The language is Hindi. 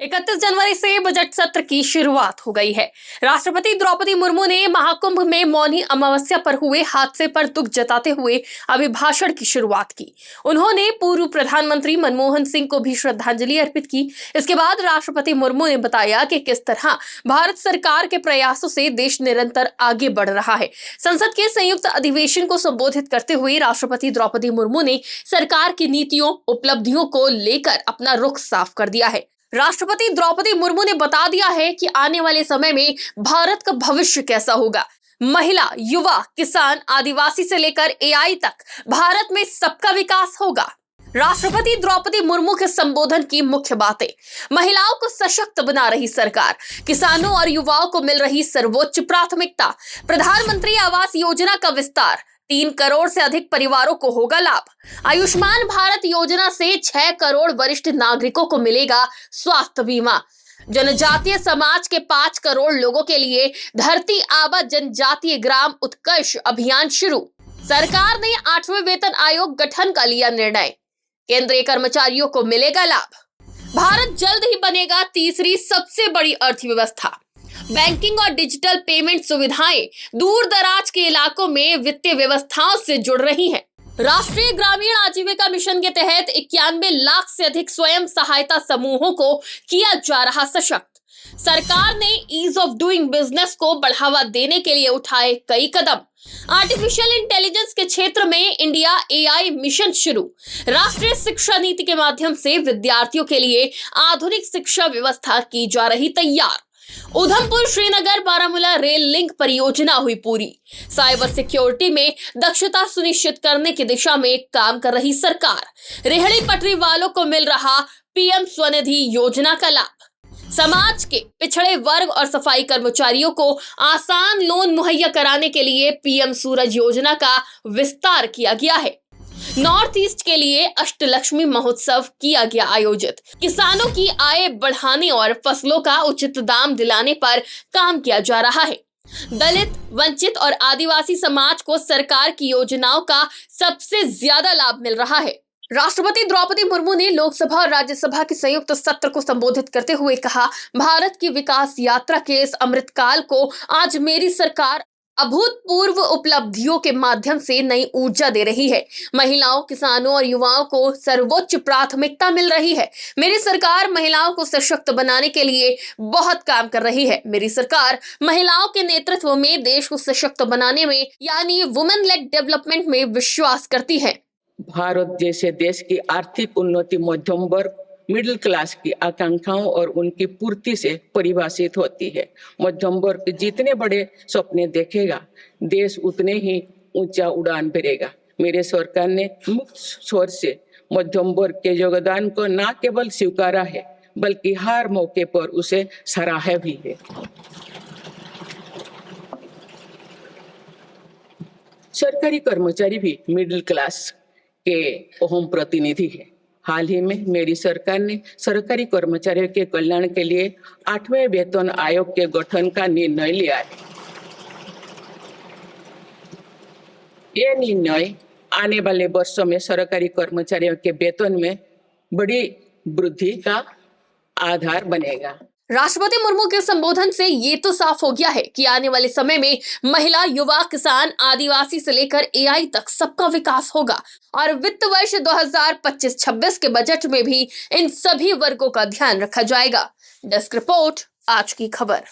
31 जनवरी से बजट सत्र की शुरुआत हो गई है। राष्ट्रपति द्रौपदी मुर्मू ने महाकुंभ में मौनी अमावस्या पर हुए हादसे पर दुख जताते हुए अभिभाषण की शुरुआत की। उन्होंने पूर्व प्रधानमंत्री मनमोहन सिंह को भी श्रद्धांजलि अर्पित की। इसके बाद राष्ट्रपति मुर्मू ने बताया कि किस तरह भारत सरकार के प्रयासों से देश निरंतर आगे बढ़ रहा है। संसद के संयुक्त अधिवेशन को संबोधित करते हुए राष्ट्रपति द्रौपदी मुर्मू ने सरकार की नीतियों, उपलब्धियों को लेकर अपना रुख साफ कर दिया है। राष्ट्रपति द्रौपदी मुर्मू ने बता दिया है कि आने वाले समय में भारत का भविष्य कैसा होगा। महिला, युवा, किसान, आदिवासी से लेकर एआई तक भारत में सबका विकास होगा। राष्ट्रपति द्रौपदी मुर्मू के संबोधन की मुख्य बातें: महिलाओं को सशक्त बना रही सरकार, किसानों और युवाओं को मिल रही सर्वोच्च प्राथमिकता, प्रधानमंत्री आवास योजना का विस्तार, 3 करोड़ से अधिक परिवारों को होगा लाभ, आयुष्मान भारत योजना से 6 करोड़ वरिष्ठ नागरिकों को मिलेगा स्वास्थ्य बीमा, जनजातीय समाज के 5 करोड़ लोगों के लिए धरती आबा जनजातीय ग्राम उत्कर्ष अभियान शुरू। सरकार ने 8वें वेतन आयोग गठन का लिया निर्णय, केंद्रीय कर्मचारियों को मिलेगा लाभ। भारत जल्द ही बनेगा तीसरी सबसे बड़ी अर्थव्यवस्था। बैंकिंग और डिजिटल पेमेंट सुविधाएं दूर दराज के इलाकों में वित्तीय व्यवस्थाओं से जुड़ रही हैं। राष्ट्रीय ग्रामीण आजीविका मिशन के तहत 91 लाख से अधिक स्वयं सहायता समूहों को किया जा रहा सशक्त। सरकार ने ईज ऑफ डूइंग बिजनेस को बढ़ावा देने के लिए उठाए कई कदम। आर्टिफिशियल इंटेलिजेंस के क्षेत्र में इंडिया एआई मिशन शुरू। राष्ट्रीय शिक्षा नीति के माध्यम से विद्यार्थियों के लिए आधुनिक शिक्षा व्यवस्था की जा रही तैयार। उधमपुर श्रीनगर बारामूला रेल लिंक परियोजना हुई पूरी। साइबर सिक्योरिटी में दक्षता सुनिश्चित करने की दिशा में काम कर रही सरकार। रेहड़ी पटरी वालों को मिल रहा पीएम स्वनिधि योजना का लाभ। समाज के पिछड़े वर्ग और सफाई कर्मचारियों को आसान लोन मुहैया कराने के लिए पीएम सूरज योजना का विस्तार किया गया है। नॉर्थ ईस्ट के लिए अष्टलक्ष्मी महोत्सव किया गया आयोजित। किसानों की आय बढ़ाने और फसलों का उचित दाम दिलाने पर काम किया जा रहा है। दलित, वंचित और आदिवासी समाज को सरकार की योजनाओं का सबसे ज्यादा लाभ मिल रहा है। राष्ट्रपति द्रौपदी मुर्मू ने लोकसभा और राज्यसभा के संयुक्त सत्र को संबोधित करते हुए कहा, भारत की विकास यात्रा के इस अमृतकाल को आज मेरी सरकार अभूतपूर्व उपलब्धियों के माध्यम से नई ऊर्जा दे रही है। महिलाओं, किसानों और युवाओं को सर्वोच्च प्राथमिकता मिल रही है। मेरी सरकार महिलाओं को सशक्त बनाने के लिए बहुत काम कर रही है। मेरी सरकार महिलाओं के नेतृत्व में देश को सशक्त बनाने में यानी वुमेन लेड डेवलपमेंट में विश्वास करती है। भारत जैसे देश की आर्थिक उन्नति मध्यम वर्ग, मिडिल क्लास की आकांक्षाओं और उनकी पूर्ति से परिभाषित होती है। मध्यम वर्ग जितने बड़े सपने देखेगा, देश उतने ही ऊंचा उड़ान भरेगा। मेरे सरकार ने मुक्त स्वर से मध्यम वर्ग के योगदान को न केवल स्वीकारा है, बल्कि हर मौके पर उसे सराहा भी है। सरकारी कर्मचारी भी मिडिल क्लास के अहम प्रतिनिधि है। हाल ही में मेरी सरकार ने सरकारी कर्मचारियों के कल्याण के लिए 8वें वेतन आयोग के गठन का निर्णय लिया है। यह निर्णय आने वाले वर्षों में सरकारी कर्मचारियों के वेतन में बड़ी वृद्धि का आधार बनेगा। राष्ट्रपति मुर्मू के संबोधन से ये तो साफ हो गया है कि आने वाले समय में महिला, युवा, किसान, आदिवासी से लेकर एआई तक सबका विकास होगा और वित्त वर्ष 2025-26 के बजट में भी इन सभी वर्गों का ध्यान रखा जाएगा। डेस्क रिपोर्ट, आज की खबर।